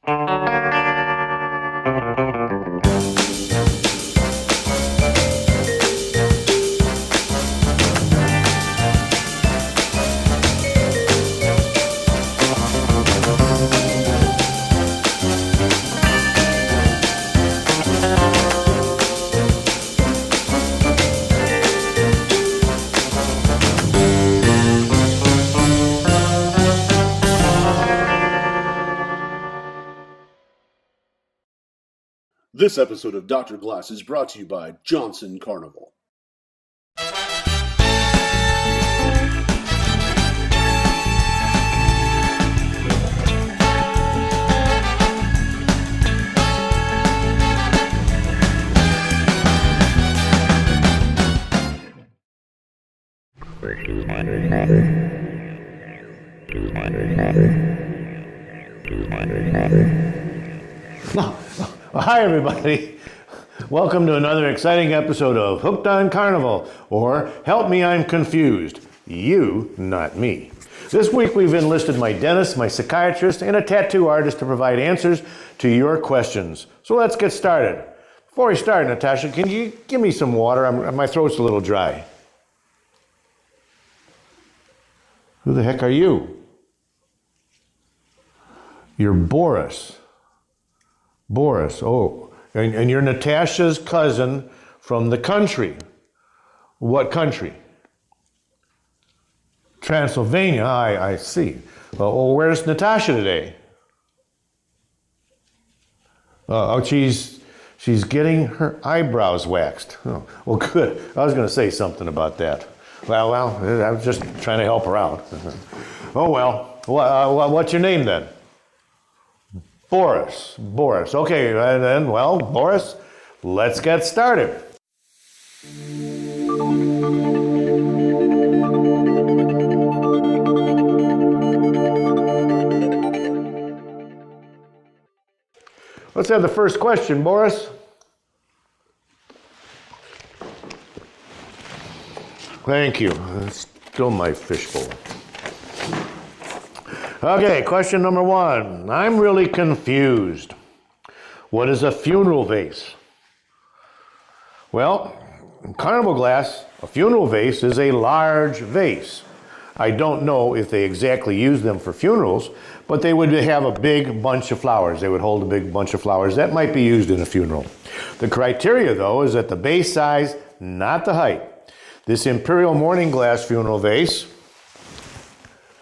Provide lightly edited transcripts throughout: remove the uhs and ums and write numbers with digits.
This episode of Dr. Glass is brought to you by Johnson Carnival. Hi everybody, welcome to another exciting episode of Hooked on Carnival, or Help Me I'm Confused, you, not me. This week we've enlisted my dentist, my psychiatrist, and a tattoo artist to provide answers to your questions. So let's get started. Before we start, Natasha, can you give me some water? My throat's a little dry. Who the heck are you? You're Boris. Boris, oh, and you're Natasha's cousin from the country. What country? Transylvania, I see. Well, where's Natasha today? She's getting her eyebrows waxed. Oh, well, good. I was going to say something about that. Well, I was just trying to help her out. Oh, well, what's your name then? Boris. Okay, then, well, Boris, let's get started. Let's have the first question, Boris. Thank you. It's still my fishbowl. Okay, question number one. I'm really confused. What is a funeral vase? Well, in Carnival glass, a funeral vase is a large vase. I don't know if they exactly use them for funerals, but they would have a big bunch of flowers. They would hold a big bunch of flowers. That might be used in a funeral. The criteria, though, is that the base size, not the height. This Imperial Mourning Glass funeral vase,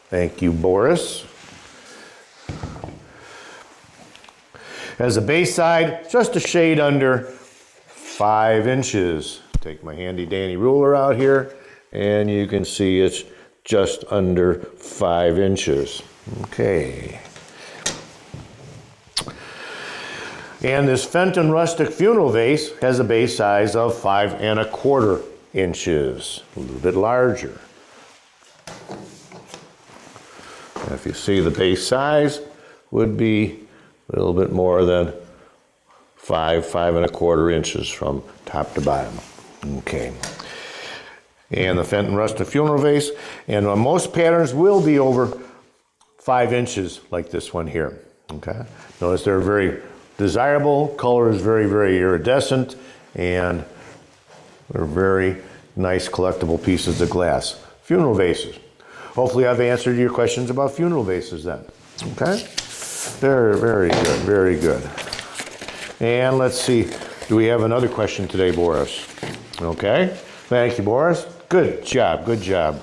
thank you, Boris, has a base side just a shade under 5 inches. Take my handy dandy ruler out here, and you can see it's just under 5 inches. Okay. And this Fenton Rustic funeral vase has a base size of 5 1/4 inches, a little bit larger. And if you see, the base size would be a little bit more than 5 1/4 inches from top to bottom. Okay. And the Fenton Rustic funeral vase, and most patterns will be over 5 inches like this one here. Okay. Notice they're very desirable. Color is very, very iridescent, and they're very nice collectible pieces of glass. Funeral vases. Hopefully I've answered your questions about funeral vases then. Okay? Very, very good, very good. And let's see, do we have another question today, Boris? Okay, thank you, Boris. Good job, good job.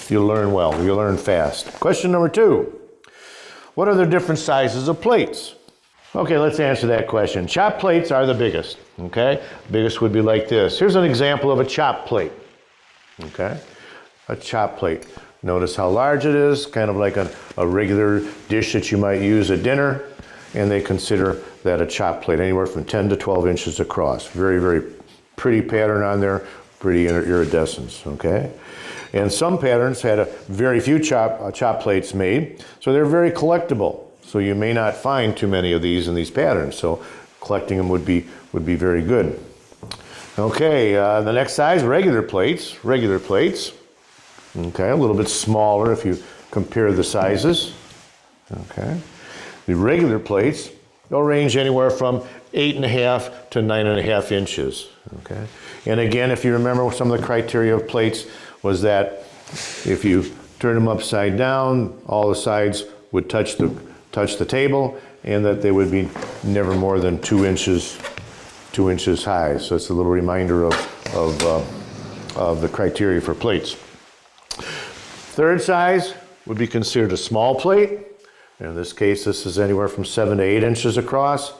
You learn well, you learn fast. Question number 2. What are the different sizes of plates? Okay, let's answer that question. Chop plates are the biggest, okay? Biggest would be like this. Here's an example of a chop plate, okay? A chop plate. Notice how large it is, kind of like a regular dish that you might use at dinner, and they consider that a chop plate, anywhere from 10 to 12 inches across. Very, very pretty pattern on there, pretty iridescence, okay? And some patterns had a very few chop plates made, so they're very collectible. So you may not find too many of these in these patterns, so collecting them would be very good. Okay, the next size, regular plates. Okay, a little bit smaller if you compare the sizes. Okay, The regular plates, they'll range anywhere from 8.5 to 9.5 inches. Okay, and again, if you remember, some of the criteria of plates was that if you turn them upside down, all the sides would touch the table, and that they would be never more than 2 inches high. So it's a little reminder of the criteria for plates. Third size would be considered a small plate. In this case, this is anywhere from 7 to 8 inches across.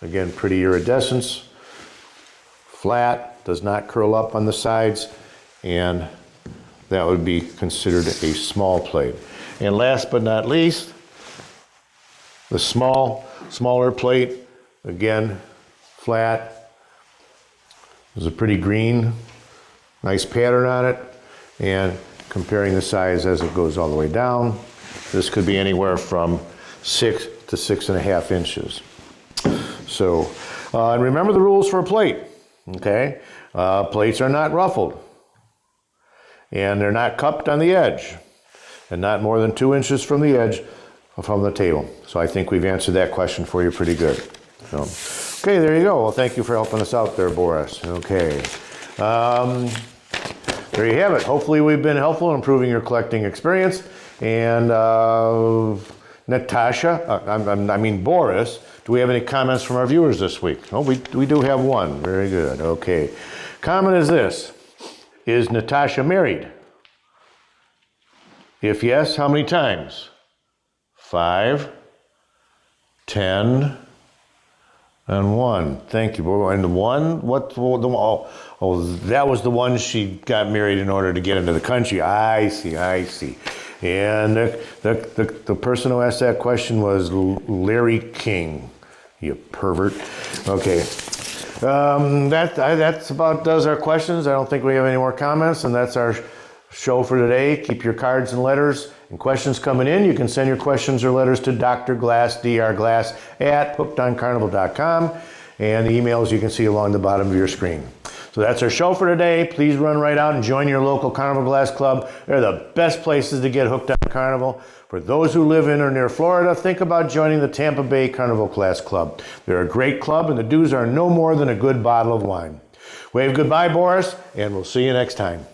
Again, pretty iridescence, flat, does not curl up on the sides, and that would be considered a small plate. And last but not least, the smaller plate, again, flat. There's a pretty green, nice pattern on it, and comparing the size as it goes all the way down, this could be anywhere from 6 to 6.5 inches. So, and remember the rules for a plate, okay? Plates are not ruffled, and they're not cupped on the edge, and not more than 2 inches from the edge from the table. So I think we've answered that question for you pretty good. So, okay, there you go. Well, thank you for helping us out there, Boris. Okay. There you have it. Hopefully we've been helpful in improving your collecting experience. And Natasha, I mean Boris, do we have any comments from our viewers this week? Oh, we do have one. Very good. Okay. Comment is this. Is Natasha married? If yes, how many times? 5, 10, and 1. Thank you. And the one, that was the one she got married in order to get into the country. I see. And the person who asked that question was Larry King. You pervert. Okay. That's about does our questions. I don't think we have any more comments, and that's our show for today. Keep your cards and letters and questions coming in. You can send your questions or letters to Dr. Glass, drglass at hookedoncarnival.com, and the emails you can see along the bottom of your screen. So that's our show for today. Please run right out and join your local Carnival Glass Club. They're the best places to get hooked on Carnival. For those who live in or near Florida, think about joining the Tampa Bay Carnival Glass Club. They're a great club, and the dues are no more than a good bottle of wine. Wave goodbye, Boris, and we'll see you next time.